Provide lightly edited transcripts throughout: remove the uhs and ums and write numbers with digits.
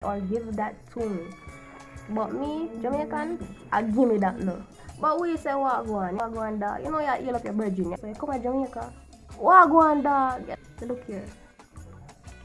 or give that to me. But me, Jamaican, I give me that no. But we say what go on dog. You know you heal up your virgin. So you come to Jamaica. What go on dog? Look here.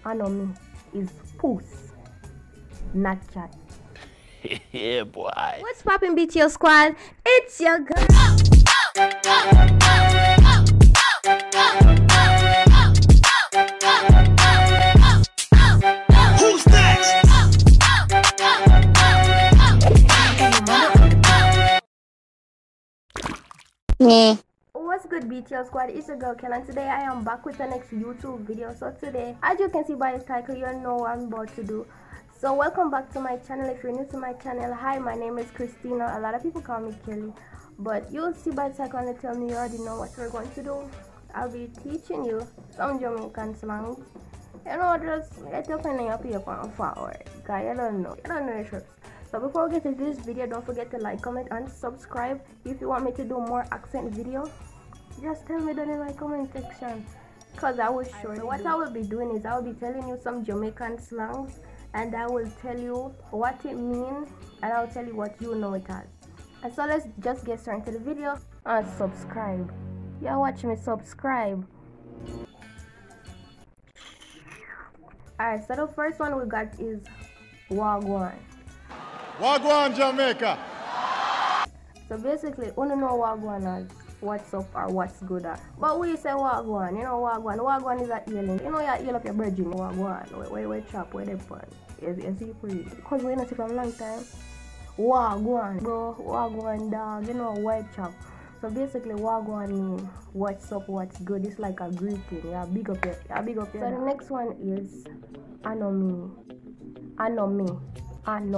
I know me is puss, not cat. Yeah, boy. What's poppin', BTO squad? It's your girl. Who's next? Yeah. What's good, BTO squad? It's your girl Ken, and today I am back with the next YouTube video. So today, as you can see by the title, you know what I'm about to do. So welcome back to my channel. If you're new to my channel, hi, my name is Christina. A lot of people call me Kelly, but you'll see by the title and tell me you already know what we're going to do. I'll be teaching you some Jamaican slangs. You know, just get your pen and your paper and forward, because you don't know your tricks. So before we get into this video, don't forget to like, comment, and subscribe. If you want me to do more accent video, just tell me down in my comment section, because I will show you. What I will be doing is I will be telling you some Jamaican slangs, and I will tell you what it means, and I'll tell you what you know it as. And so let's just get started into the video and subscribe. You're watching me, subscribe. Alright, so the first one we got is Wagwan. Wagwan, Jamaica. So basically, you don't know Wagwan as what's up or what's good at. But we say Wagwan, you know Wagwan is a healing. You know you heal up your virgin, Wagwan. Where chop, where they put. You see pretty. Because we don't see from a long time. Wagwan, bro, Wagwan dog, you know white chop. So basically Wagwan means what's up, what's good. It's like a greeting. Yeah, big up your. So the next one is I know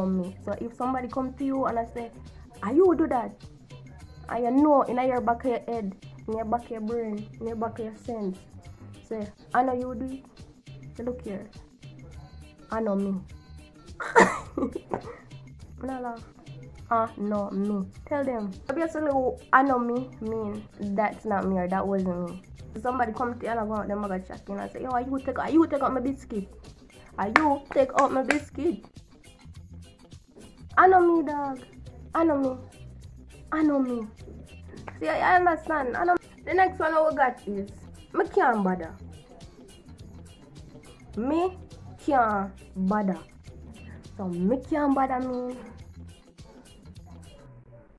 me. So if somebody come to you and I say, are you do that? And you know in your back of your head, in your back of your brain, in your back of your sense, say, I know you do it. So look here. I know me. No laugh. I know me. Tell them. Obviously, I know me mean that's not me or that wasn't me. Somebody come to you and I go out them and check in and say, yo, you take out my biscuit. Are you take out my biscuit? I know me, dog. I know me. See, I understand. I know. The next one we got is me can't bother. Me can't bother. So me can't bother mean.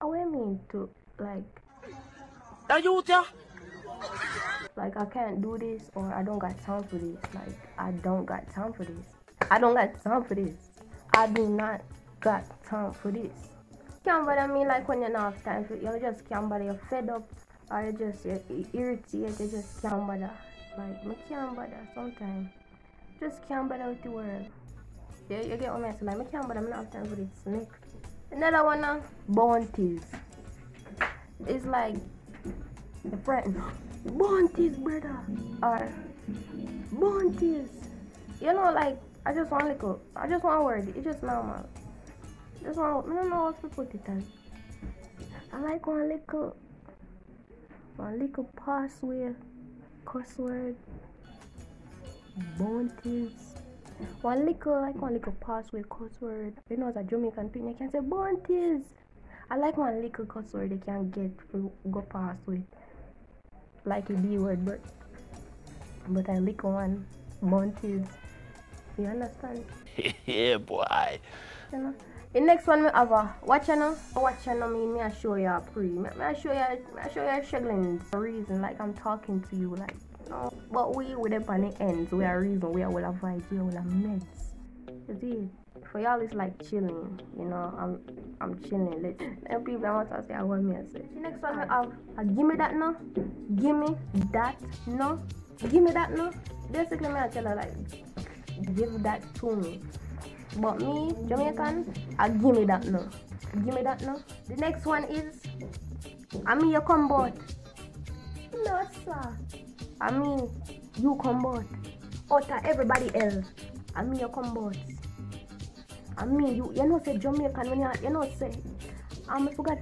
What I mean to like I can't do this, or I don't got time for this. Like I don't got time for this. I do not got time for this. Can't bother me like when you not have time for it. You just can't bother, you're fed up, or you're irritated, you just can't bother. Like me can't bother sometimes. Just can't bother with the world. Yeah, you get what I'm saying? Like me can't bother, I don't have time for this. Next. Another one now, bounties. It's like a friend. Bounties, brother. Or bounties. You know, like I just want a word. It's just normal. I don't know what to put it as. I like one little password, cuss word, bounties. One little password, cuss word. You know, as a Jamaican thing, you can say bounties. I like one little cuss word they can get for go past with, like a B word, but I like one bounties. You understand? Yeah, boy. You know? The next one we have a what channel? What channel mean me I show you a pre. I show you struggling for a reason, like I'm talking to you, like you know. But we with them on the ends, we are reason, we are all a vibes, we are all a meds. You see? For y'all it's like chilling, you know, I'm chilling. And people I want to say I want me to say. The next one we have a give me that no. Give me that no. Give me that no. Basically me I tell her like give that to me. But me, Jamaican, I give me that no. Give me that no. The next one is I mean you come boat. No sir. I mean you come boat. Utter everybody else. I mean you come boat. I mean you know say Jamaican when you know say I forgot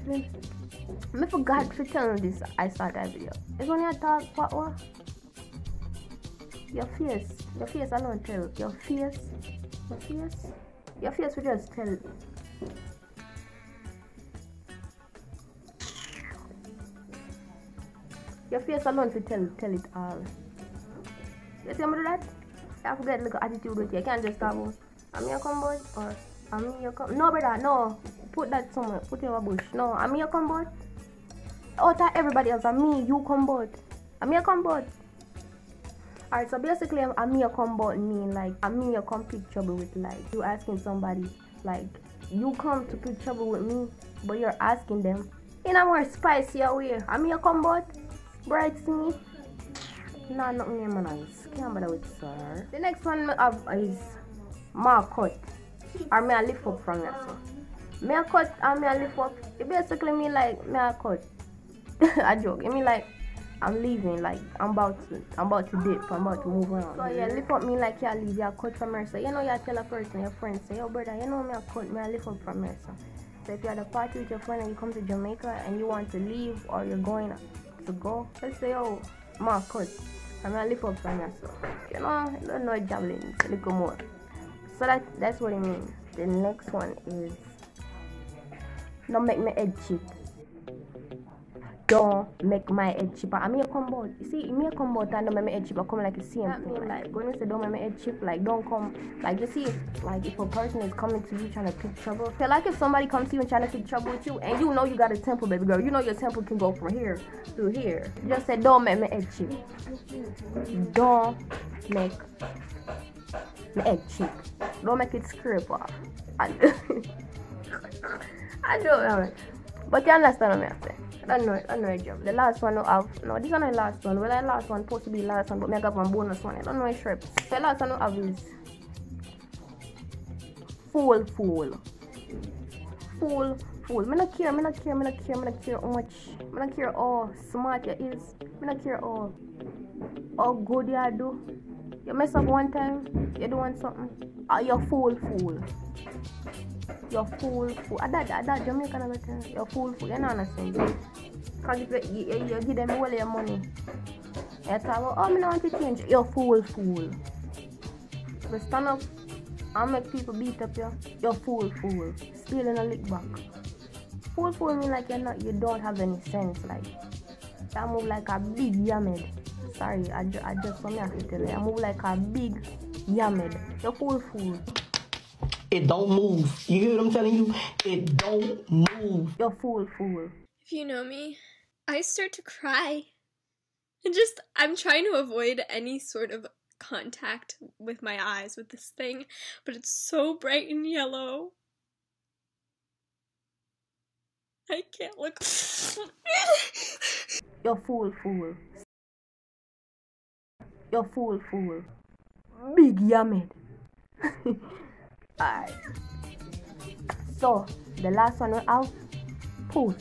to tell you this. I saw that video. It's when you talk what? Your face alone tell your face Your face will just tell. Your face alone to tell it all. You see me do that? You have to get a little attitude with you. You can't just talk about, I'm your combo or I'm your combo. No, brother, no. Put that somewhere. Put it in a bush. No, I'm your combo. Out of everybody else, I'm me, you combo. I'm your combo. Alright, so basically, I'm your combo mean like, I'm me you come pick trouble with, like, you asking somebody, like, you come to pick trouble with me, but you're asking them in a more spicier way. I'm your combo. Bright me. Nah, nothing here, man. Can't bother with sir. The next one I have is mark cut. Or may I lift up from that, so. May I cut or may I lift up? It basically mean like, may I cut. I joke. It mean like, I'm leaving, like, I'm about to dip, I'm about to move around. So yeah, lift up mean like you leave, you cut from here. So you know you tell a person, your friend, say, yo brother, you know me I cut, me I lift up from here. So if you're at a party with your friend and you come to Jamaica and you want to leave or you're going to go, let's say, oh, mark cut. I'm gonna lift up from here, so you know, I don't know javelin, a little more. So that's what it means. The next one is don't make my head cheap. Don't make my head cheap. I mean, come out. You see, me come out and don't make my head cheap. I come like the same thing. Like when you say don't make my head cheap, like don't come. Like you see, if a person is coming to you trying to pick trouble, feel like if somebody comes to you and trying to pick trouble with you, and you know you got a temple, baby girl, you know your temple can go from here to here. Just say don't make my head cheap. Don't make my head cheap. Don't make it scrape off. I don't know. But you understand what I'm saying? I don't know a job. The last one I have, no, this one is the last one. Well, the last one supposed to be the last one, but I got one bonus one. I don't know a shrep. The last one I have is fool. Me not care how much, me not care how smart you is. Me not care how good you do. You mess up one time, you doing something. You're fool. You're fool. That Jamaican other time. You're fool. You don't understand. Because if you give them all your money, you talk about, oh, I don't want to change. You're fool. But stand up and make people beat up you. You're fool. Stealing a lick back. Fool mean like you don't have any sense. Like, you move like a big yamed. Sorry, I just want to tell you. I move like a big yamed. You're fool. It don't move. You hear what I'm telling you? It don't move. You're fool. If you know me, I start to cry. And I'm trying to avoid any sort of contact with my eyes with this thing, but it's so bright and yellow. I can't look. You're fool. You're fool. Big yamed. Alright. So the last one we have puss.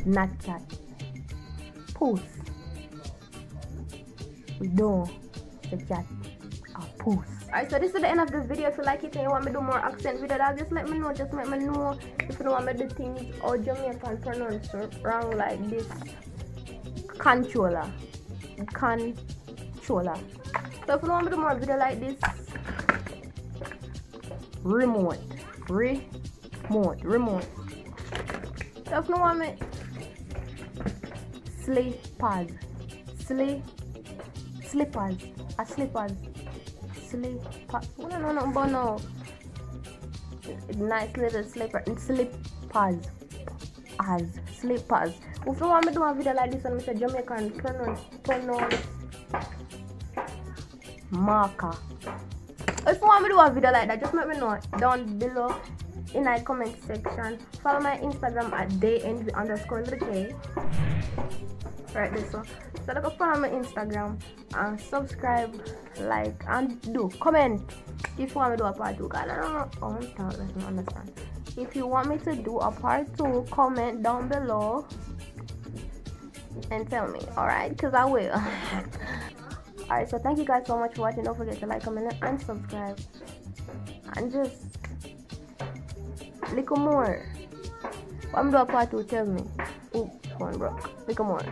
Not cat. Puss. We don't say cat or puss. Alright, so this is the end of the video. If you like it and you want me to do more accent videos, just let me know. Just let me know if you don't want me to do things or Jamaican pronounce wrong like this. Controller. So if you want me to do more video like this, remote. So if you want me slippers. We don't know nothing about no nice little slipper and slippers. If you want me to do a video like this one, Mr. Jamaican pronounce marker. If you want me to do a video like that, just let me know down below in the comment section. Follow my Instagram at dayenvy_k. Right this one. So look, follow my Instagram and subscribe, like, and do comment if you want me to do a part 2. I don't know. Oh, I don't understand. If you want me to do a part 2, comment down below and tell me, alright? Because I will. Alright, so thank you guys so much for watching. Don't forget to like, comment, and subscribe. And just little more. What I'm doing a part 2, tell me. Oh, come on, bro. Little more.